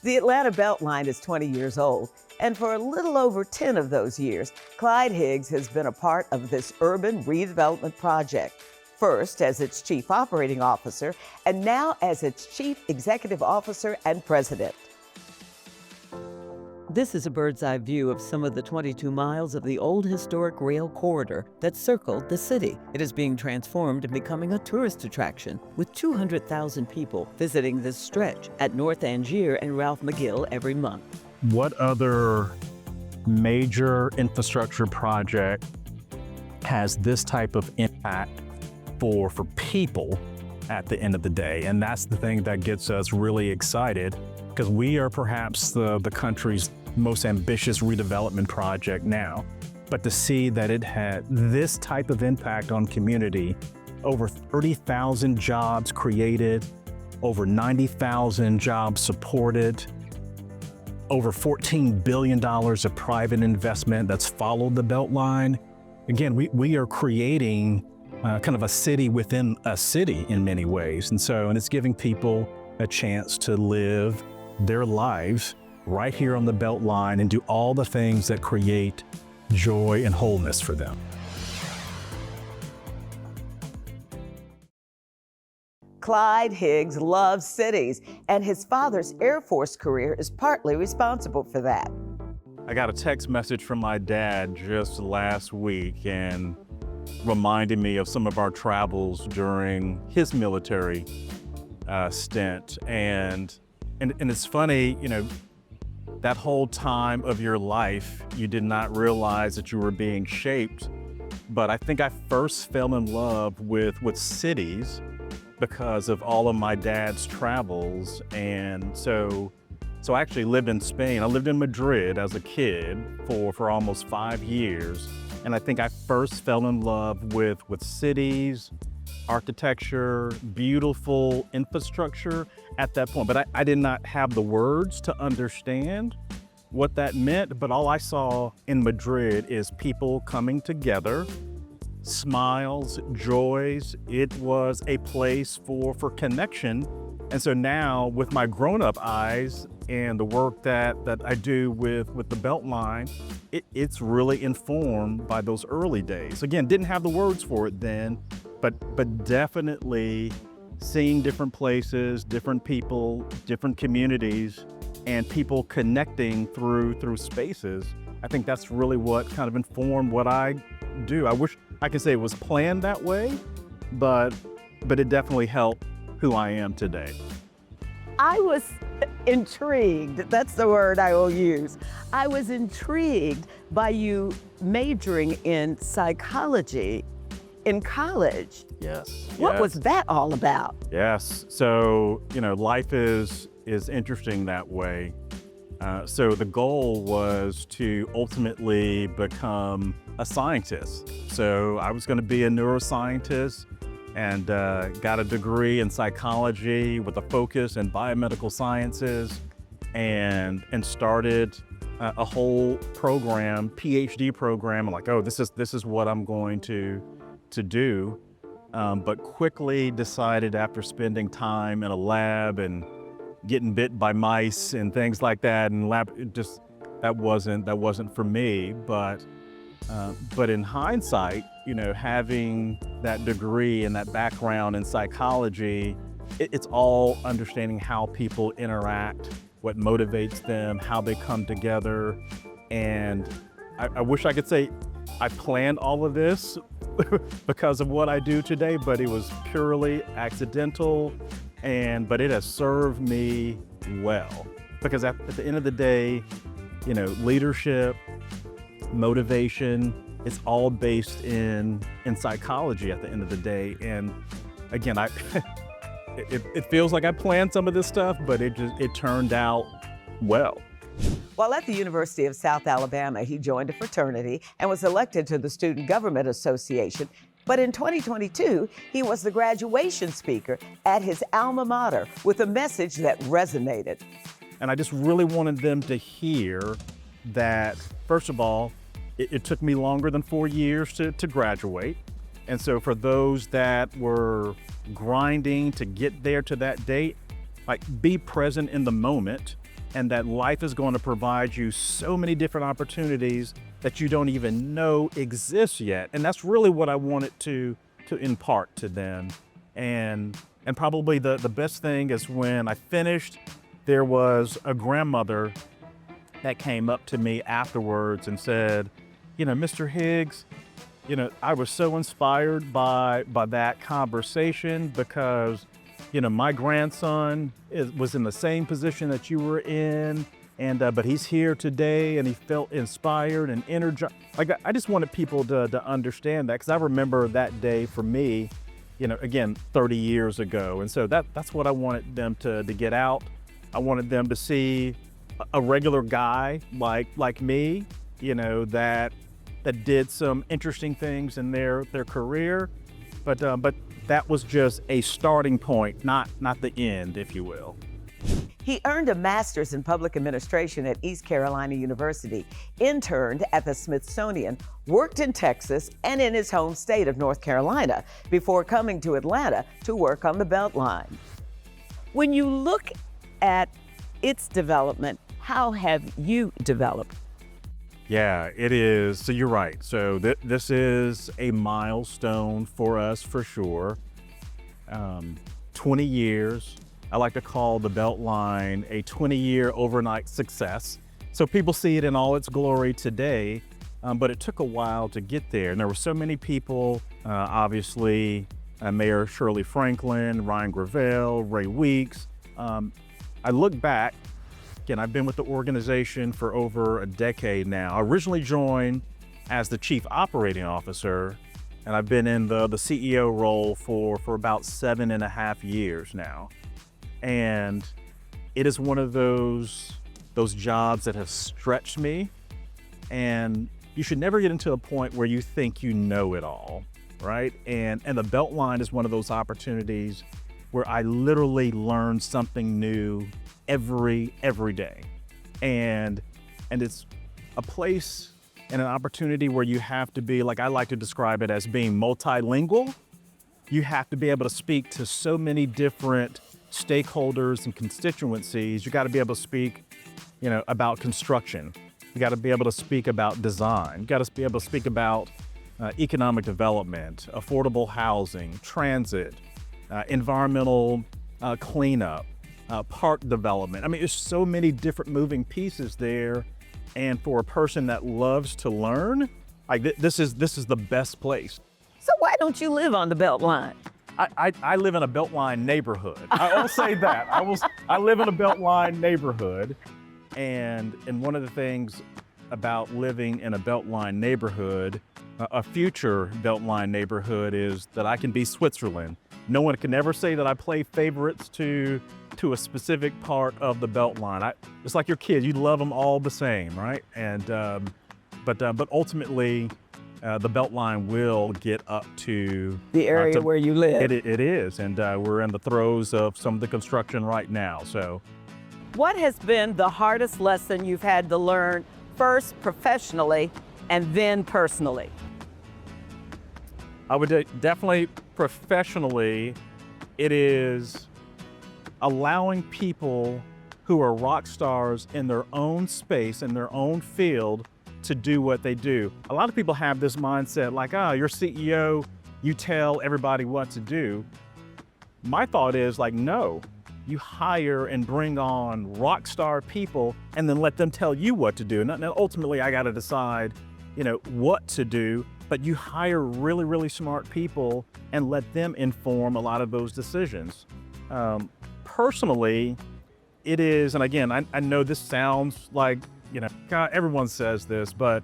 The Atlanta Beltline is 20 years old, and for a little over 10 of those years, Clyde Higgs has been a part of this urban redevelopment project. First as its chief operating officer, and now as its chief executive officer and president. This is a bird's eye view of some of the 22 miles of the old historic rail corridor that circled the city. It is being transformed and becoming a tourist attraction, with 200,000 people visiting this stretch at North Angier and Ralph McGill every month. What other major infrastructure project has this type of impact for people at the end of the day? And that's the thing that gets us really excited, because we are perhaps the country's most ambitious redevelopment project now. But to see that it had this type of impact on community, over 30,000 jobs created, over 90,000 jobs supported, over $14 billion of private investment that's followed the Beltline. Again, we are creating kind of a city within a city in many ways. And it's giving people a chance to live their lives right here on the Beltline and do all the things that create joy and wholeness for them. Clyde Higgs loves cities, and his father's Air Force career is partly responsible for that. I got a text message from my dad just last week and reminded me of some of our travels during his military stint. And it's funny, you know, that whole time of your life, you did not realize that you were being shaped. But I think I first fell in love with cities because of all of my dad's travels. And so I actually lived in Spain. I lived in Madrid as a kid for almost 5 years. And I think I first fell in love with cities, architecture, beautiful infrastructure at that point. But I did not have the words to understand what that meant. But all I saw in Madrid is people coming together, smiles, joys. It was a place for connection. And so now with my grown-up eyes and the work that I do with the Beltline, it's really informed by those early days. Again, didn't have the words for it then, but definitely seeing different places, different people, different communities, and people connecting through spaces. I think that's really what kind of informed what I do. I wish I could say it was planned that way, but it definitely helped who I am today. I was intrigued, that's the word I will use. I was intrigued by you majoring in psychology in college. Yes. What was that all about? Yes, so, you know, life is interesting that way. So the goal was to ultimately become a scientist. So I was going to be a neuroscientist, and got a degree in psychology with a focus in biomedical sciences, and started a whole program, PhD program. I'm like, oh, this is what I'm going to do. But quickly decided, after spending time in a lab and getting bit by mice and things like that, and that wasn't for me. But in hindsight, you know, having that degree and that background in psychology, it's all understanding how people interact, what motivates them, how they come together. And I wish I could say I planned all of this because of what I do today, but it was purely accidental, but it has served me well. Because at the end of the day, you know, leadership, motivation, it's all based in psychology at the end of the day. And again, it feels like I planned some of this stuff, but it turned out well. While at the University of South Alabama, he joined a fraternity and was elected to the Student Government Association. But in 2022, he was the graduation speaker at his alma mater with a message that resonated. And I just really wanted them to hear that, first of all, it took me longer than 4 years to graduate. And so for those that were grinding to get there to that date, like, be present in the moment and that life is going to provide you so many different opportunities that you don't even know exist yet. And that's really what I wanted to impart to them. And probably the best thing is when I finished, there was a grandmother that came up to me afterwards and said, Mr. Higgs, I was so inspired by that conversation because, my grandson was in the same position that you were in, and but he's here today and he felt inspired and energized. Like, I just wanted people to understand that, because I remember that day for me, again, 30 years ago. And so that's what I wanted them to get out. I wanted them to see a regular guy like me, that did some interesting things in their career, but that was just a starting point, not the end, if you will. He earned a master's in public administration at East Carolina University, interned at the Smithsonian, worked in Texas and in his home state of North Carolina before coming to Atlanta to work on the Beltline. When you look at its development, how have you developed? Yeah, it is. So you're right. So this is a milestone for us for sure. 20 years. I like to call the Beltline a 20-year overnight success. So people see it in all its glory today, but it took a while to get there. And there were so many people, obviously, Mayor Shirley Franklin, Ryan Gravel, Ray Weeks. I look back, again, I've been with the organization for over a decade now. I originally joined as the Chief Operating Officer, and I've been in the CEO role for about 7.5 years now. And it is one of those jobs that have stretched me, and you should never get into a point where you think you know it all, right? And the Beltline is one of those opportunities where I literally learn something new every day. And it's a place and an opportunity where you have to be, like I like to describe it as being multilingual. You have to be able to speak to so many different stakeholders and constituencies. You got to be able to speak, about construction. You got to be able to speak about design. You got to be able to speak about economic development, affordable housing, transit, environmental cleanup, park development. I mean, there's so many different moving pieces there. And for a person that loves to learn, this is the best place. So why don't you live on the Beltline? I live in a Beltline neighborhood. I will say that. I live in a Beltline neighborhood. And one of the things about living in a Beltline neighborhood, a future Beltline neighborhood, is that I can be Switzerland. No one can ever say that I play favorites to a specific part of the Beltline. It's like your kids, you love them all the same, right? And but ultimately, the Beltline will get up to the area where you live. It is, and we're in the throes of some of the construction right now. So, what has been the hardest lesson you've had to learn, first professionally and then personally? I would definitely professionally, it is allowing people who are rock stars in their own space, in their own field, to do what they do. A lot of people have this mindset like, you're CEO, you tell everybody what to do. My thought is like, no, you hire and bring on rock star people and then let them tell you what to do. Now ultimately, I got to decide, what to do, but you hire really, really smart people and let them inform a lot of those decisions. Personally, it is, and again, I know this sounds like, God, everyone says this, but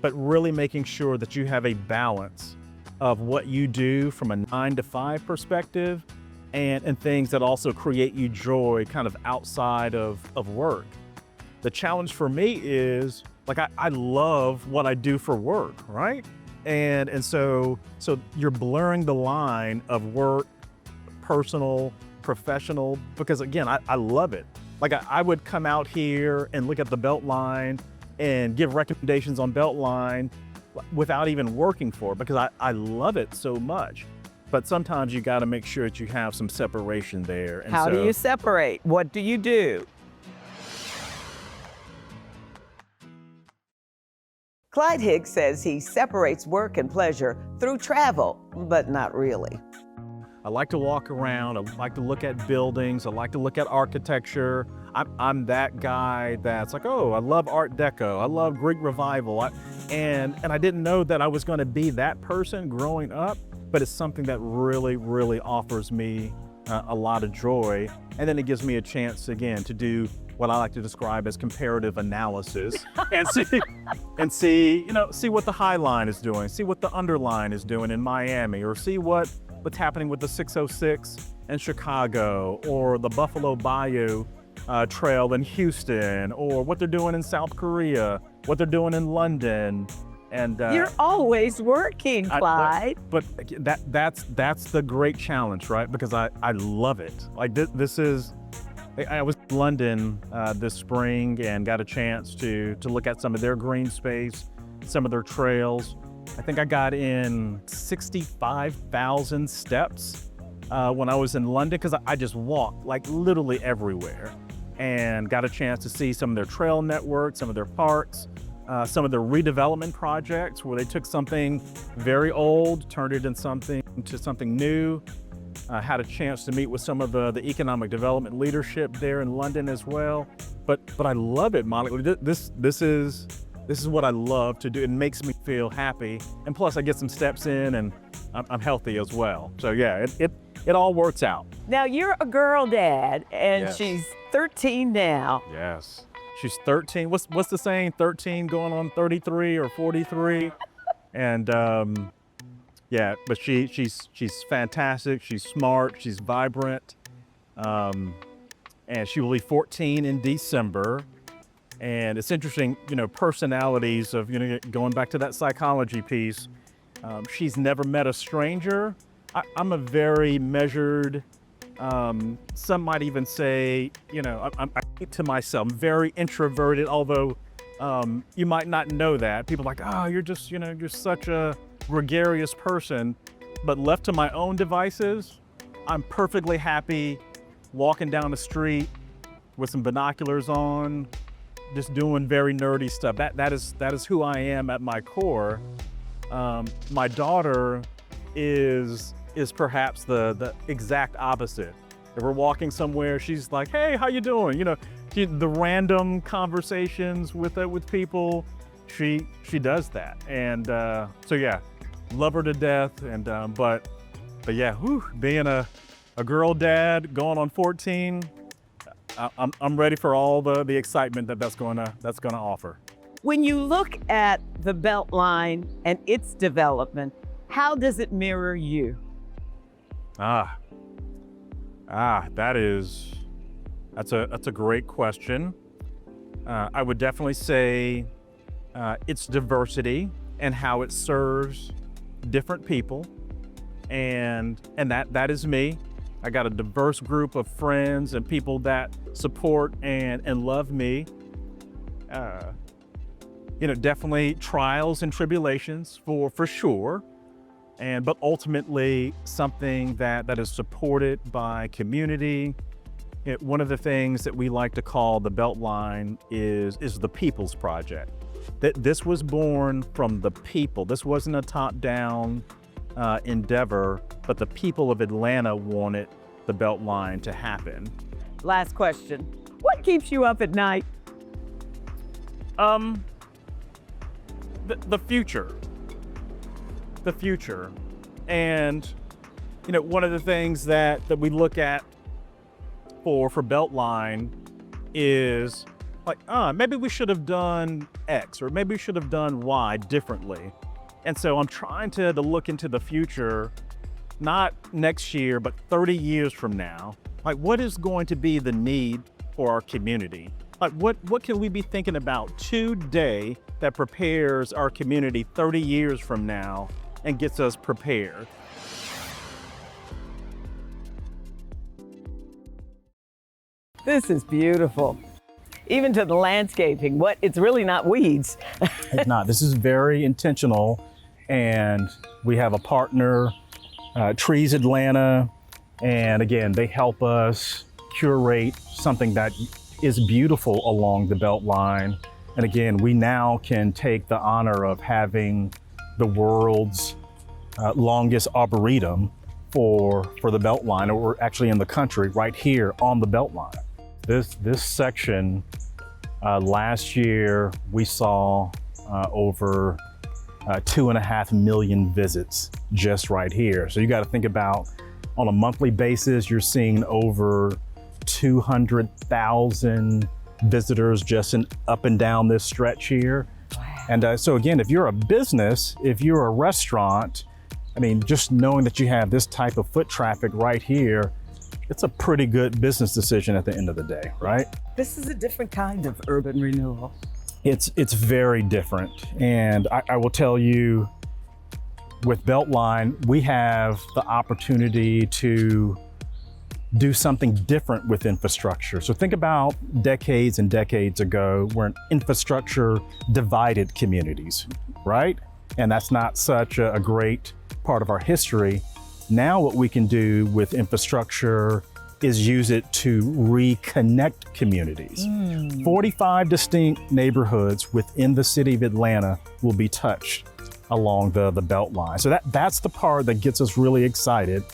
really making sure that you have a balance of what you do from a 9-to-5 perspective and things that also create you joy kind of outside of work. The challenge for me is, like, I love what I do for work, right? And so you're blurring the line of work, personal, professional, because again, I love it. Like I would come out here and look at the Beltline and give recommendations on Beltline without even working for it, because I love it so much. But sometimes you got to make sure that you have some separation there. And How do you separate? What do you do? Clyde Higgs says he separates work and pleasure through travel, but not really. I like to walk around, I like to look at buildings, I like to look at architecture. I'm that guy that's like, oh, I love Art Deco, I love Greek Revival. And I didn't know that I was gonna be that person growing up, but it's something that really, really offers me a lot of joy. And then it gives me a chance, again, to do what I like to describe as comparative analysis and see what the High Line is doing, see what the Underline is doing in Miami, or see what's happening with the 606 in Chicago, or the Buffalo Bayou Trail in Houston, or what they're doing in South Korea, what they're doing in London. And you're always working, Clyde. But that's the great challenge, right? Because I love it. Like this is. I was in London this spring and got a chance to look at some of their green space, some of their trails. I think I got in 65,000 steps when I was in London, because I just walked like literally everywhere, and got a chance to see some of their trail network, some of their parks, some of their redevelopment projects where they took something very old, turned it into something new. Had a chance to meet with some of the economic development leadership there in London as well. But I love it, Monica. This is what I love to do. It makes me feel happy, and plus I get some steps in, and I'm healthy as well. So yeah, it all works out. Now you're a girl dad, and Yes. she's 13 now. Yes, she's 13. What's the saying? 13 going on 33 or 43, and. Yeah, but she's fantastic. She's smart. She's vibrant, and she will be 14 in December. And it's interesting, personalities of going back to that psychology piece. She's never met a stranger. I'm a very measured. Some might even say, I keep to myself. I'm very introverted. Although you might not know that. People are like, oh, you're just you're such a gregarious person, but left to my own devices, I'm perfectly happy walking down the street with some binoculars on, just doing very nerdy stuff. That is who I am at my core. My daughter is perhaps the exact opposite. If we're walking somewhere, she's like, "Hey, how you doing?" The random conversations with people, she does that, and so yeah. Love her to death, and but yeah, being a girl dad going on 14, I'm ready for all the excitement that's gonna offer. When you look at the Beltline and its development, how does it mirror you? That's a great question. I would definitely say its diversity and how it serves different people, and that is me. I got a diverse group of friends and people that support and love me. Definitely trials and tribulations for sure, but ultimately something that is supported by community. One of the things that we like to call the Beltline is the People's Project. That this was born from the people. This wasn't a top-down endeavor, but the people of Atlanta wanted the Beltline to happen. Last question. What keeps you up at night? The future. The future. And, one of the things that we look at for Beltline is like, maybe we should have done X, or maybe we should have done Y differently. And so I'm trying to look into the future, not next year, but 30 years from now. Like, what is going to be the need for our community? Like, what can we be thinking about today that prepares our community 30 years from now and gets us prepared? This is beautiful. Even to the landscaping, it's really not weeds. It's not. This is very intentional, and we have a partner, Trees Atlanta, and again, they help us curate something that is beautiful along the Beltline. And again, we now can take the honor of having the world's longest arboretum for the Beltline, or actually in the country, right here on the Beltline. This section, last year we saw over 2.5 million visits just right here. So you got to think about, on a monthly basis, you're seeing over 200,000 visitors just up and down this stretch here. Wow. And so again, if you're a business, if you're a restaurant, I mean, just knowing that you have this type of foot traffic right here, it's a pretty good business decision at the end of the day, right? This is a different kind of urban renewal. It's very different. And I will tell you, with Beltline, we have the opportunity to do something different with infrastructure. So think about decades and decades ago, where infrastructure divided communities, right? And that's not such a great part of our history. Now what we can do with infrastructure is use it to reconnect communities. 45 distinct neighborhoods within the city of Atlanta will be touched along the Beltline. So that's the part that gets us really excited.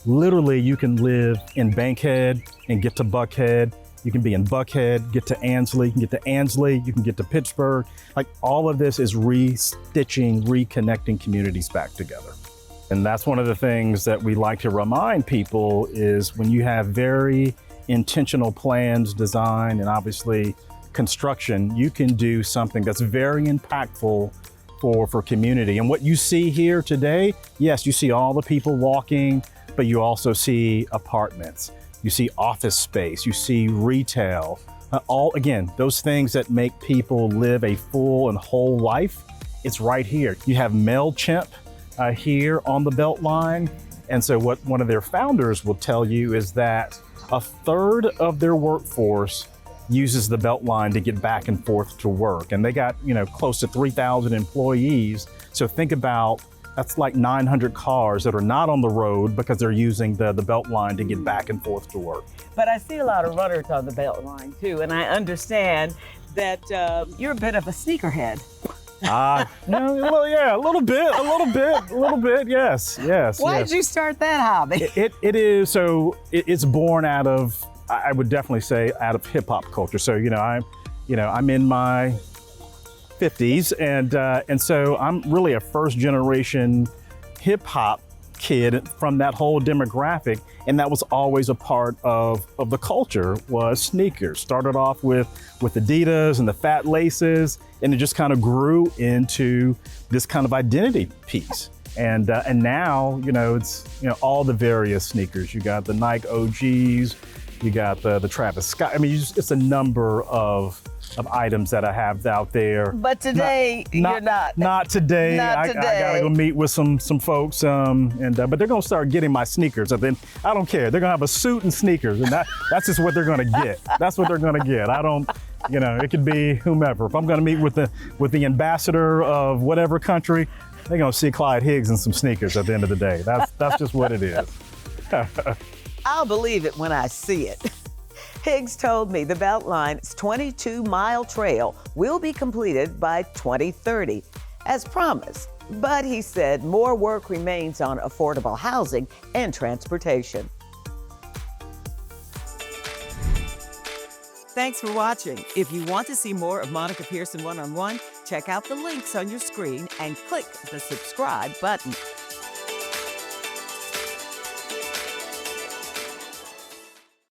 Literally, you can live in Bankhead and get to Buckhead. You can be in Buckhead, get to Ansley, you can get to Ansley, you can get to Pittsburgh. Like, all of this is restitching, reconnecting communities back together. And that's one of the things that we like to remind people is, when you have very intentional plans, design, and obviously construction, you can do something that's very impactful for community. And what you see here today, yes, you see all the people walking, but you also see apartments, you see office space, you see retail, all, again, those things that make people live a full and whole life. It's right here. You have MailChimp here on the Beltline. And so what one of their founders will tell you is that 1/3 of their workforce uses the Beltline to get back and forth to work. And they got, close to 3,000 employees. So think about, that's like 900 cars that are not on the road because they're using the Beltline to get back and forth to work. But I see a lot of runners on the Beltline too, and I understand that you're a bit of a sneakerhead. Well, yeah, a little bit, yes. Why did you start that hobby? It's born out of, I would definitely say, out of hip hop culture. So, I'm in my 50s, and so I'm really a first generation hip hop kid from that whole demographic, and that was always a part of the culture, was sneakers. Started off with Adidas and the fat laces, and it just kind of grew into this kind of identity piece. And now, it's all the various sneakers. You got the Nike OGs, you got the Travis Scott. I mean, it's a number of items that I have out there. But today, you're not. Not today. Not today. I gotta go meet with some folks, but they're gonna start getting my sneakers. And then I don't care. They're gonna have a suit and sneakers, and that's just what they're gonna get. That's what they're gonna get. I don't, it could be whomever. If I'm gonna meet with the ambassador of whatever country, they're gonna see Clyde Higgs in some sneakers at the end of the day. That's just what it is. I'll believe it when I see it. Higgs told me the Beltline's 22-mile trail will be completed by 2030, as promised. But he said more work remains on affordable housing and transportation. Thanks for watching. If you want to see more of Monica Pearson One-on-One, check out the links on your screen and click the subscribe button.